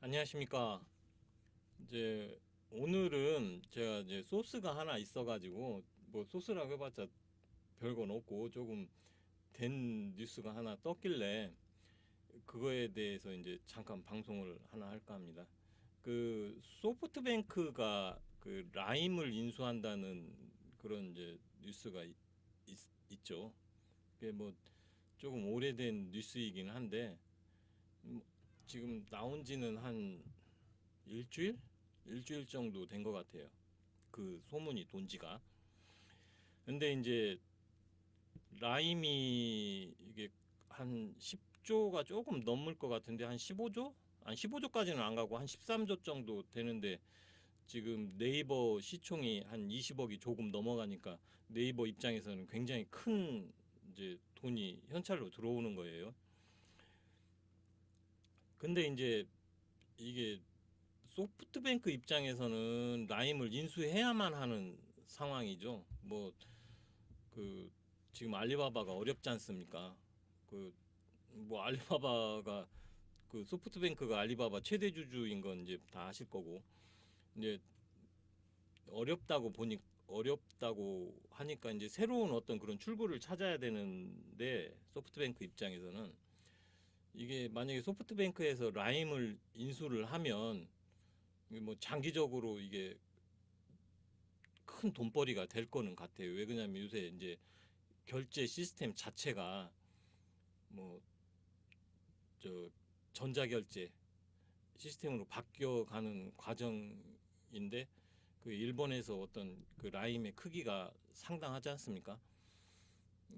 안녕하십니까. 이제 오늘은 제가 이제 소스가 하나 있어가지고 뭐 소스라고 해봤자 별건 없고 조금 된 뉴스가 하나 떴길래 그거에 대해서 이제 잠깐 방송을 하나 할까 합니다. 그 소프트뱅크가 그 라임을 인수한다는 그런 이제 뉴스가 있죠. 그게 뭐 조금 오래된 뉴스이긴 한데 음, 지금 나온 지는 한 일주일? 일주일 정도 된 것 같아요. 그 소문이 돈 지가. 근데 이제 라임이 이게 한 10조가 조금 넘을 것 같은데 한 15조? 한 15조까지는 안 가고 한 13조 정도 되는데 지금 네이버 시총이 한 20억이 조금 넘어가니까 네이버 입장에서는 굉장히 큰 이제 돈이 현찰로 들어오는 거예요. 근데 이제 이게 소프트뱅크 입장에서는 라임을 인수해야만 하는 상황이죠. 뭐 그 지금 알리바바가 어렵지 않습니까? 그 뭐 알리바바가 그 소프트뱅크가 알리바바 최대 주주인 건 이제 다 아실 거고 이제 어렵다고 보니 어렵다고 하니까 이제 새로운 어떤 그런 출구를 찾아야 되는데 소프트뱅크 입장에서는 이게 만약에 소프트뱅크에서 라임을 인수를 하면 이게 뭐 장기적으로 이게 큰 돈벌이가 될 거는 같아요. 왜 그러냐면 요새 이제 결제 시스템 자체가 뭐 저 전자결제 시스템으로 바뀌어가는 과정인데 그 일본에서 어떤 그 라임의 크기가 상당하지 않습니까?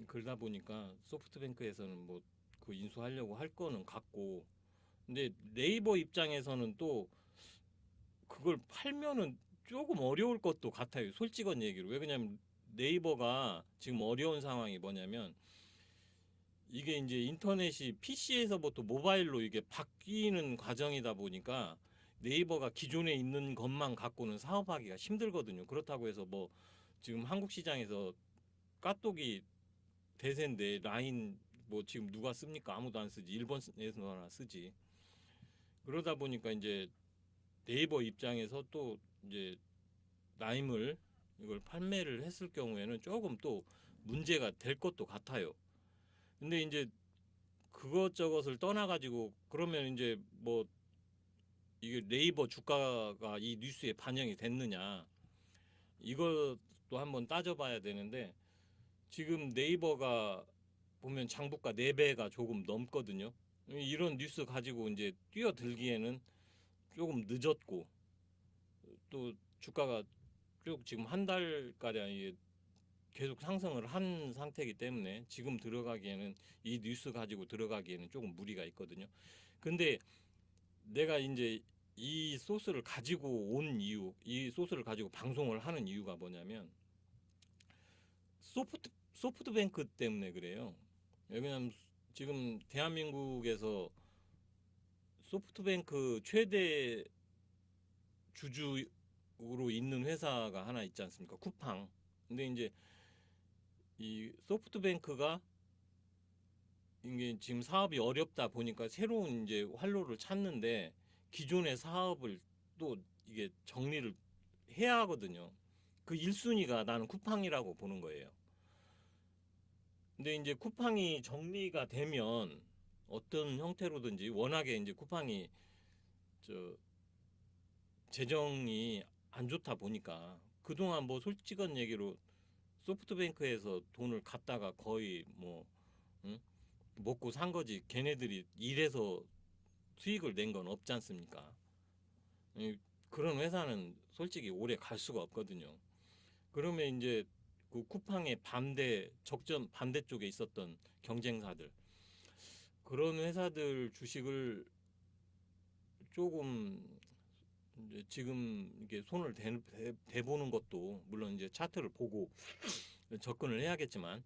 그러다 보니까 소프트뱅크에서는 뭐 그 인수하려고 할 거는 같고 근데 네이버 입장에서는 또 그걸 팔면은 조금 어려울 것도 같아요. 솔직한 얘기로. 왜 그러냐면 네이버가 지금 어려운 상황이 뭐냐면 이게 이제 인터넷이 PC에서부터 모바일로 이게 바뀌는 과정이다 보니까 네이버가 기존에 있는 것만 갖고는 사업하기가 힘들거든요. 그렇다고 해서 뭐 지금 한국 시장에서 카톡이 대세인데 라인 뭐 지금 누가 씁니까? 아무도 안 쓰지. 일본에서나 쓰지. 그러다 보니까 이제 네이버 입장에서 또 이제 라임을 이걸 판매를 했을 경우에는 조금 또 문제가 될 것도 같아요. 근데 이제 그것저것을 떠나가지고 그러면 이제 뭐 이게 네이버 주가가 이 뉴스에 반영이 됐느냐 이것도 한번 따져봐야 되는데 지금 네이버가 보면 장부가 4배가 조금 넘거든요. 이런 뉴스 가지고 이제 뛰어들기에는 조금 늦었고 또 주가가 쭉 지금 한 달가량 이게 계속 상승을 한 상태이기 때문에 지금 들어가기에는 이 뉴스 가지고 들어가기에는 조금 무리가 있거든요. 근데 내가 이제 이 소스를 가지고 온 이유, 이 소스를 가지고 방송을 하는 이유가 뭐냐면 소프트뱅크 때문에 그래요. 왜냐면 지금 대한민국에서 소프트뱅크 최대 주주로 있는 회사가 하나 있지 않습니까? 쿠팡. 근데 이제 이 소프트뱅크가 이게 지금 사업이 어렵다 보니까 새로운 이제 활로를 찾는데 기존의 사업을 또 이게 정리를 해야 하거든요. 그 1순위가 나는 쿠팡이라고 보는 거예요. 근데 이제 쿠팡이 정리가 되면 어떤 형태로든지 워낙에 이제 쿠팡이 저 재정이 안 좋다 보니까 그동안 뭐 솔직한 얘기로 소프트뱅크에서 돈을 갖다가 거의 뭐 응? 먹고 산 거지 걔네들이 일해서 수익을 낸 건 없지 않습니까? 그런 회사는 솔직히 오래 갈 수가 없거든요. 그러면 이제 그 쿠팡의 적전 반대쪽에 있었던 경쟁사들 그런 회사들 주식을 조금 이제 지금 이게 손을 대보는 것도 물론 이제 차트를 보고 접근을 해야겠지만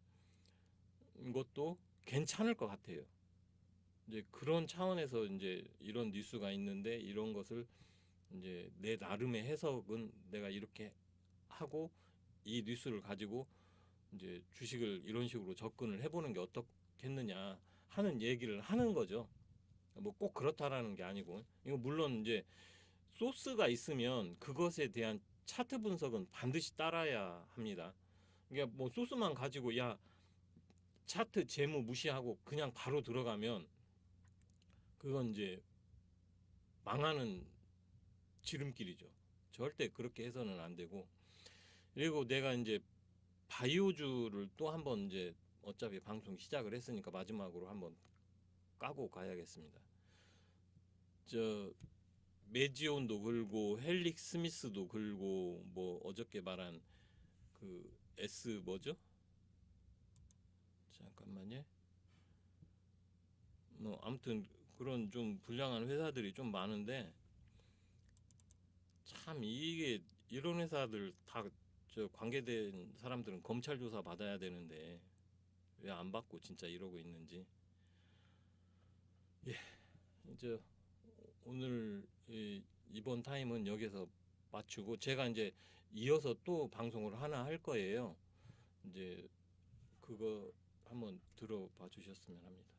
이것도 괜찮을 것 같아요. 이제 그런 차원에서 이제 이런 뉴스가 있는데 이런 것을 이제 내 나름의 해석은 내가 이렇게 하고 이 뉴스를 가지고 이제 주식을 이런 식으로 접근을 해보는 게 어떻겠느냐 하는 얘기를 하는 거죠. 뭐 꼭 그렇다라는 게 아니고 이거 물론 이제 소스가 있으면 그것에 대한 차트 분석은 반드시 따라야 합니다. 그러니까 뭐 소스만 가지고 야 차트 재무 무시하고 그냥 바로 들어가면 그건 이제 망하는 지름길이죠. 절대 그렇게 해서는 안 되고. 그리고 내가 이제 바이오주를 또 한번 이제 어차피 방송 시작을 했으니까 마지막으로 한번 까고 가야겠습니다. 저 메지온도 걸고 헬릭 스미스도 걸고 뭐 어저께 말한 그 S 뭐죠? 잠깐만요. 뭐 아무튼 그런 좀 불량한 회사들이 좀 많은데 참 이게 이런 회사들 다 저 관계된 사람들은 검찰 조사 받아야 되는데 왜 안 받고 진짜 이러고 있는지. 예, 이제 오늘 이번 타임은 여기서 마치고 제가 이제 이어서 또 방송을 하나 할 거예요. 이제 그거 한번 들어봐 주셨으면 합니다.